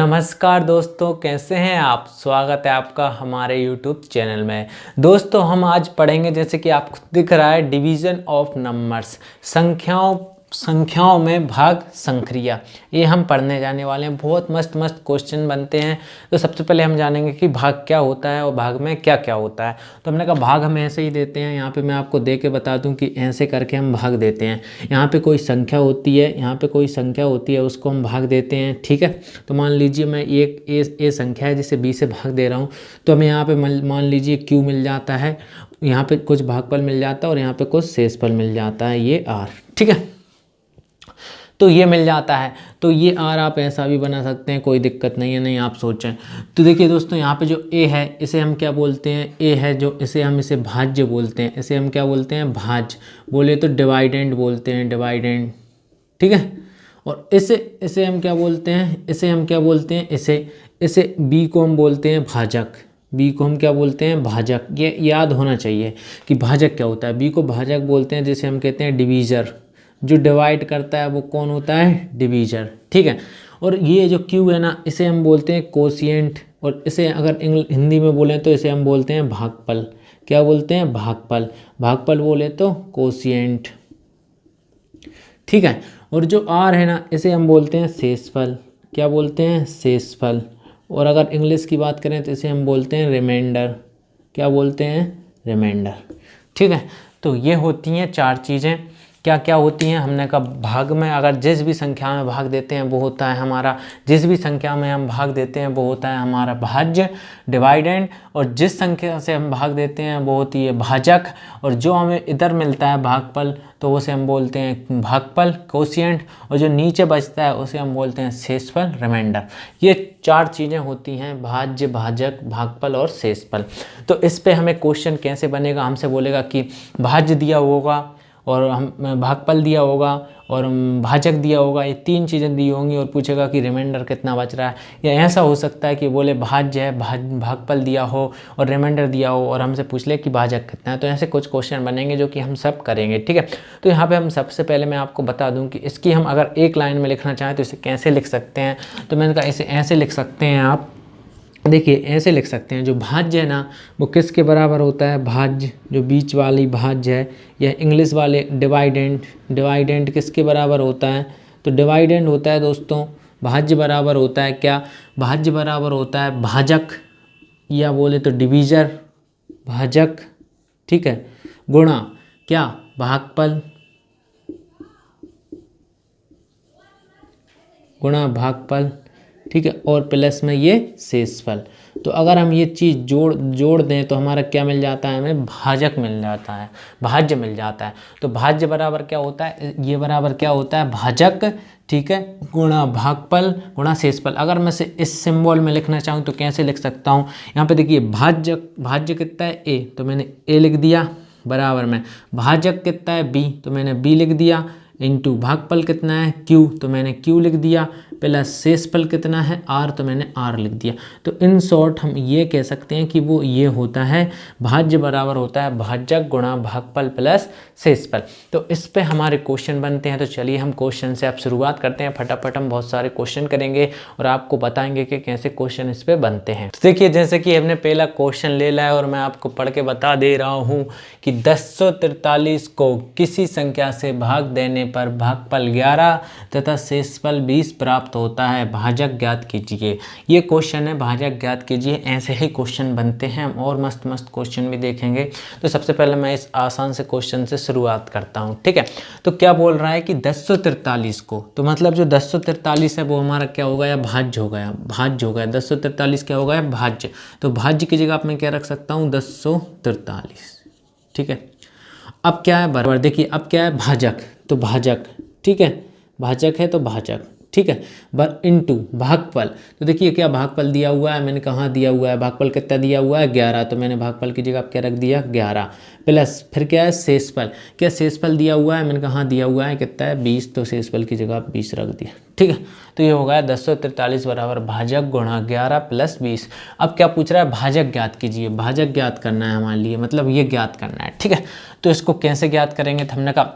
नमस्कार दोस्तों, कैसे हैं आप। स्वागत है आपका हमारे YouTube चैनल में। दोस्तों हम आज पढ़ेंगे, जैसे कि आपको दिख रहा है, डिवीज़न ऑफ नंबर्स, संख्याओं में भाग संक्रिया। ये हम पढ़ने जाने वाले हैं। बहुत मस्त मस्त क्वेश्चन बनते हैं। तो सबसे पहले हम जानेंगे कि भाग क्या होता है और भाग में क्या क्या होता है। तो हमने कहा भाग हम ऐसे ही देते हैं। यहाँ पे मैं आपको दे के बता दूं कि ऐसे करके हम भाग देते हैं। यहाँ पे कोई संख्या होती है, यहाँ पे कोई संख्या होती है, उसको हम भाग देते हैं। ठीक है, तो मान लीजिए मैं एक ए संख्या है जिसे बी से भाग दे रहा हूँ, तो हमें यहाँ पे मान लीजिए क्यू मिल जाता है, यहाँ पे कुछ भागफल मिल जाता है और यहाँ पे कुछ शेषफल मिल जाता है, ये आर। ठीक है, तो ये मिल जाता है। तो ये आर आप ऐसा भी बना सकते हैं, कोई दिक्कत नहीं है, नहीं आप सोचें। तो देखिए दोस्तों, यहाँ पे जो ए है इसे हम क्या बोलते हैं, ए है जो इसे भाज्य बोलते हैं। इसे हम क्या बोलते हैं, भाज्य। बोले तो डिवाइडेंड बोलते हैं, डिवाइडेंड। ठीक है, और इसे हम क्या बोलते हैं, इसे बी को हम बोलते हैं भाजक। बी को हम क्या बोलते हैं, भाजक। ये याद होना चाहिए कि भाजक क्या होता है। बी को भाजक बोलते हैं, जिसे हम कहते हैं डिवीज़र। जो डिवाइड करता है वो कौन होता है, डिवीज़र। ठीक है, और ये जो क्यू है ना, इसे हम बोलते हैं कोशिएंट, और इसे अगर हिंदी में बोलें तो इसे हम बोलते हैं भागफल। क्या बोलते हैं, भागफल। भागफल बोले तो कोशिएंट। ठीक है, और जो आर है ना, इसे हम बोलते हैं शेषफल। क्या बोलते हैं, शेषफल। और अगर इंग्लिश की बात करें तो इसे हम बोलते हैं रिमाइंडर। क्या बोलते हैं, रिमाइंडर। ठीक है, तो ये होती हैं चार चीज़ें। क्या क्या होती हैं, हमने कहा भाग में अगर जिस भी संख्या में भाग देते हैं वो होता है हमारा, जिस भी संख्या में हम भाग देते हैं वो होता है हमारा भाज्य, डिवाइडेंड। और जिस संख्या से हम भाग देते हैं वो होती है भाजक। और जो हमें इधर मिलता है भागफल, तो उसे हम बोलते हैं भागफल, कोशिएंट। और जो नीचे बचता है उसे हम बोलते हैं शेषफल, रिमाइंडर। ये चार चीज़ें होती हैं, भाज्य, भाजक, भागफल और शेषफल। तो इस पे हमें क्वेश्चन कैसे बनेगा, हमसे बोलेगा कि भाज्य दिया होगा और हम भागफल दिया होगा और भाजक दिया होगा, ये तीन चीज़ें दी होंगी, और पूछेगा कि रिमाइंडर कितना बच रहा है। या ऐसा हो सकता है कि बोले भाज्य है, भागफल दिया हो और रिमाइंडर दिया हो, और हमसे पूछ ले कि भाजक कितना है। तो ऐसे कुछ क्वेश्चन बनेंगे जो कि हम सब करेंगे। ठीक है, तो यहाँ पे हम सबसे पहले मैं आपको बता दूँ कि इसकी हम अगर एक लाइन में लिखना चाहें तो इसे कैसे लिख सकते हैं। तो मैंने कहा इसे ऐसे लिख सकते हैं आप, देखिए ऐसे लिख सकते हैं। जो भाज्य है ना, वो किसके बराबर होता है, भाज्य, जो बीच वाली भाज्य है, या इंग्लिश वाले डिवाइडेंड। डिवाइडेंड किसके बराबर होता है, तो डिवाइडेंड होता है दोस्तों, भाज्य बराबर होता है क्या, भाज्य बराबर होता है भाजक, या बोले तो डिवीज़र, भाजक। ठीक है, गुणा क्या, भागफल, गुणा भागफल। ठीक है, और प्लस में ये शेषफल। तो अगर हम ये चीज़ जोड़ दें तो हमारा क्या मिल जाता है, हमें भाजक मिल जाता है, भाज्य मिल जाता है। तो भाज्य बराबर क्या होता है, ये बराबर क्या होता है, भाजक। ठीक है, गुणा भागफल गुणा शेषफल। अगर मैं से इस सिंबल में लिखना चाहूँ तो कैसे लिख सकता हूँ, यहाँ पे देखिए भाज्य कितना है ए, तो मैंने ए लिख दिया, बराबर में भाजक कितना है बी, तो मैंने बी लिख दिया, इंटू भागफल कितना है क्यू, तो मैंने क्यू लिख दिया, प्लस शेषफल कितना है आर, तो मैंने आर लिख दिया। तो इन शॉर्ट हम ये कह सकते हैं कि वो ये होता है, भाज्य बराबर होता है भाजक गुणा भागफल प्लस शेषफल। तो इस पे हमारे क्वेश्चन बनते हैं। तो चलिए हम क्वेश्चन से अब शुरुआत करते हैं। फटाफट हम बहुत सारे क्वेश्चन करेंगे और आपको बताएंगे कि कैसे क्वेश्चन इस पे बनते हैं। तो देखिए, जैसे कि हमने पहला क्वेश्चन ले लिया है और मैं आपको पढ़ के बता दे रहा हूँ कि 1043 को किसी संख्या से भाग देने पर भागफल 11 तथा शेषफल 20 प्राप्त होता है, भाजक ज्ञात कीजिए। ये क्वेश्चन है, भाजक ज्ञात कीजिए। ऐसे ही क्वेश्चन बनते हैं, हम और मस्त मस्त क्वेश्चन भी देखेंगे। तो सबसे पहले मैं इस आसान से क्वेश्चन से शुरुआत करता हूँ। ठीक है, तो क्या बोल रहा है कि 1043 को, तो मतलब जो 1043 है वो हमारा क्या हो गया, भाज्य हो गया, भाज्य हो गया। 1043 क्या हो गया, भाज्य। तो भाज्य की जगह मैं क्या रख सकता हूँ, 1043। ठीक है, अब क्या है बराबर, देखिए अब क्या है, भाजक, तो भाजक। ठीक है, भाजक है तो भाजक। ठीक है, इनटू भागफल। तो देखिए क्या भागफल दिया हुआ है, मैंने कहाँ दिया हुआ है, भागफल कितना दिया हुआ है, 11, तो मैंने भागफल की जगह क्या रख दिया, 11, प्लस फिर क्या है शेषफल। क्या शेषफल दिया हुआ है, मैंने कहाँ दिया हुआ है, कितना है 20, तो शेषफल की जगह 20 रख दिया। ठीक है, तो ये हो गया 1043 बराबर भाजक गुणा 11 प्लस 20। अब क्या पूछ रहा है, भाजक ज्ञात कीजिए। भाजक ज्ञात करना है हमारे लिए, मतलब ये ज्ञात करना है। ठीक है, तो इसको कैसे ज्ञात करेंगे, तो हमने कहा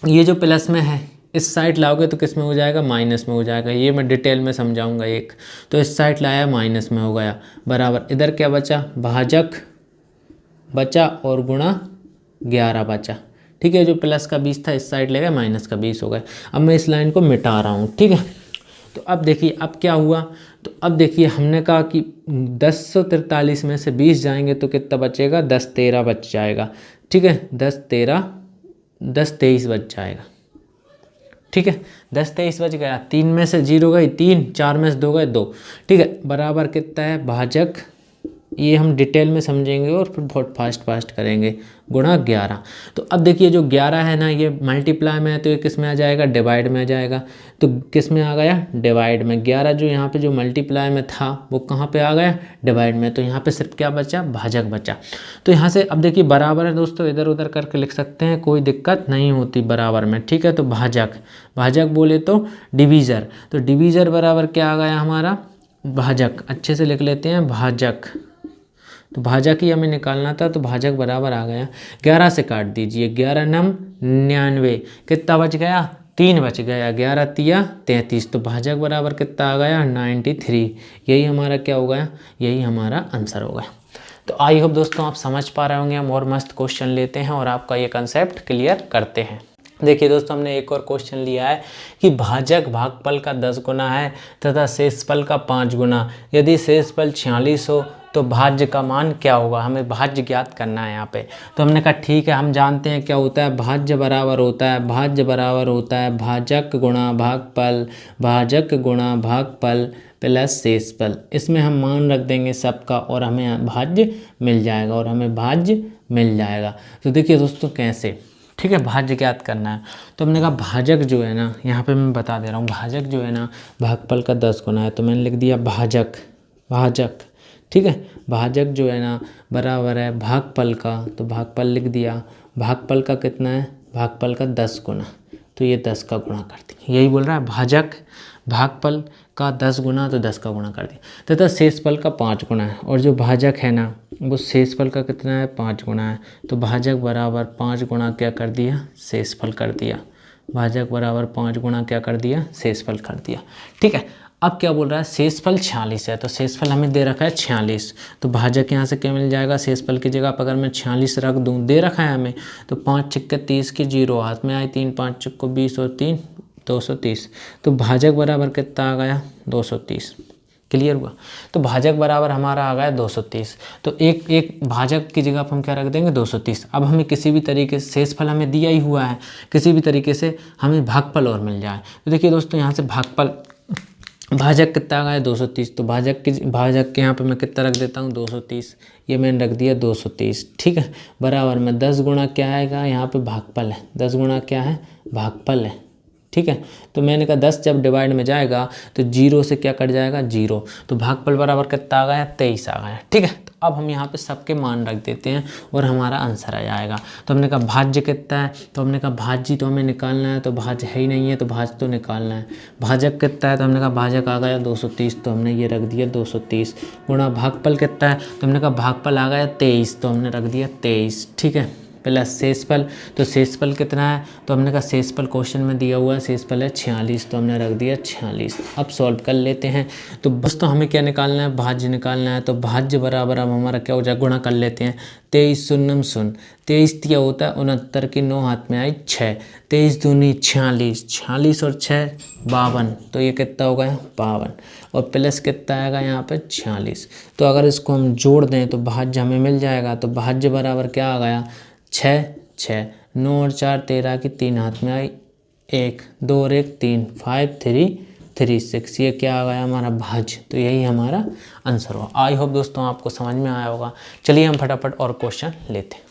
ये जो प्लस में है इस साइड लाओगे तो किस में हो जाएगा, माइनस में हो जाएगा। ये मैं डिटेल में समझाऊंगा एक। तो इस साइड लाया माइनस में हो गया, बराबर इधर क्या बचा, भाजक बचा और गुणा 11 बचा। ठीक है, जो प्लस का 20 था इस साइड ले गए, माइनस का 20 हो गया। अब मैं इस लाइन को मिटा रहा हूँ। ठीक है, तो अब देखिए अब क्या हुआ, तो अब देखिए हमने कहा कि 1043 में से 20 जाएंगे तो कितना बचेगा, 10 13 बच जाएगा। ठीक है, 10 23 बच जाएगा। ठीक है, 10 23 बच गया। 3 में से 0 गई 3, 4 में से 2 गए 2। ठीक है, बराबर कितना है, भाजक, ये हम डिटेल में समझेंगे और फिर बहुत फास्ट करेंगे, गुणा 11। तो अब देखिए जो 11 है ना, ये मल्टीप्लाई में है तो ये किस में आ जाएगा, डिवाइड में आ जाएगा। तो किस में आ गया, डिवाइड में। 11 जो यहाँ पे जो मल्टीप्लाई में था वो कहाँ पे आ गया, डिवाइड में। तो यहाँ पे सिर्फ क्या बचा, भाजक बचा। तो यहाँ से अब देखिए बराबर है दोस्तों, इधर उधर करके लिख सकते हैं, कोई दिक्कत नहीं होती बराबर में। ठीक है, तो भाजक बोले तो डिवीज़र, तो डिवीज़र बराबर क्या आ गया हमारा, भाजक। अच्छे से लिख लेते हैं, भाजक। तो भाजक ही हमें निकालना था, तो भाजक बराबर आ गया 11 से काट दीजिए, 11 नम 99, कितना बच गया, 3 बच गया, 11 तिया 33। तो भाजक बराबर कितना आ गया, 93। यही हमारा क्या हो गया, यही हमारा आंसर हो गया। तो आई होप दोस्तों आप समझ पा रहे होंगे। हम और मस्त क्वेश्चन लेते हैं और आपका ये कंसेप्ट क्लियर करते हैं। देखिए दोस्तों, हमने एक और क्वेश्चन लिया है कि भाजक भागफल का 10 गुना है तथा शेषफल का 5 गुना। यदि शेषफल 46 हो तो भाज्य का मान क्या होगा। हमें भाज्य ज्ञात करना है यहाँ पे। तो हमने कहा ठीक है, हम जानते हैं क्या होता है, भाज्य बराबर होता है भाजक गुणा भागफल, भाजक गुणा भागफल प्लस शेषफल। इसमें हम मान रख देंगे सबका और हमें भाज्य मिल जाएगा। तो देखिए दोस्तों कैसे, ठीक है, भाज्य ज्ञात करना है। तो हमने कहा भाजक जो है ना, यहाँ पे मैं बता दे रहा हूँ, भाजक जो है ना भागफल का 10 गुना है। तो मैंने लिख दिया भाजक। ठीक है, भाजक जो है ना बराबर है भागफल का, तो भागफल लिख दिया। भागफल का कितना है, भागफल का 10 गुना, तो ये 10 का गुणा कर दिया। यही बोल रहा है, भाजक भागफल का 10 गुना, तो 10 का गुणा कर दिया। तथा शेषफल का 5 गुना है, और जो भाजक है ना वो शेषफल का कितना है, 5 गुना है। तो भाजक बराबर 5 गुना क्या कर दिया, शेषफल कर दिया। भाजक बराबर 5 गुना क्या कर दिया, शेषफल कर दिया। ठीक है, अब क्या बोल रहा है, शेषफल 46 है, तो शेषफल हमें दे रखा है 46। तो भाजक यहाँ से क्या मिल जाएगा, शेषफल की जगह पर अगर मैं 46 रख दूँ, दे रखा है हमें, तो 5 छिक्के 30 की 0 हाथ में आई, 3 5 छिक्को 20 और 3 230। तो भाजक बराबर कितना आ गया, 230। क्लियर हुआ। तो भाजक बराबर हमारा आ गया 230। तो एक भाजक की जगह पर हम क्या रख देंगे, 230। अब हमें किसी भी तरीके से, शेषफल हमें दिया ही हुआ है, किसी भी तरीके से हमें भागफल और मिल जाए। तो देखिए दोस्तों, यहाँ से भागफल, भाजक कितना आ गया, 230। तो भाजक के यहाँ पे मैं कितना रख देता हूँ, 230। ये मैंने रख दिया 230। ठीक है, बराबर में 10 गुणा क्या आएगा, यहाँ पे भागफल है, 10 गुणा क्या है, भागफल है। ठीक है, तो मैंने कहा 10 जब डिवाइड में जाएगा तो 0 से क्या कट जाएगा, 0। तो भागफल बराबर कितना आ गया, 23 आ गया। ठीक है, तो अब हम यहाँ पे सबके मान रख देते हैं और हमारा आंसर आ जाएगा। तो हमने कहा भाज्य कितना है, तो हमने कहा भाज्य तो हमें निकालना है, तो भाज्य है ही नहीं है, तो भाज्य तो निकालना है। भाजक कितना है, तो हमने कहा भाजक आ गया 230, तो हमने ये रख दिया 230। गुणा भागफल कितना है, तो हमने कहा भागफल आ गया 23, तो हमने रख दिया 23। ठीक है, प्लस शेषफल, तो शेषफल कितना है, तो हमने कहा शेषफल क्वेश्चन में दिया हुआ है, शेषफल है 46, तो हमने रख दिया 46। अब सॉल्व कर लेते हैं। तो बस तो हमें क्या निकालना है, भाज्य निकालना है। तो भाज्य बराबर अब हमारा क्या हो जाए, गुणा कर लेते हैं। 23 शून्यम शून्य, 23 क्या होता है 69 की 9 हाथ में आई 6, 23 दूनी 46, 46 और 6 52, तो ये कितना हो गया 52, और प्लस कितना आएगा यहाँ पे 46। तो अगर इसको हम जोड़ दें तो भाज्य हमें मिल जाएगा। तो भाज्य बराबर क्या आ गया, 6 6, 9 और 4 13 की 3 हाथ में आई 1, 2 और 1 3, 5 3 3 6, ये क्या आ गया हमारा भाज्य। तो यही हमारा आंसर हुआ। आई होप दोस्तों आपको समझ में आया होगा। चलिए हम फटाफट और क्वेश्चन लेते हैं।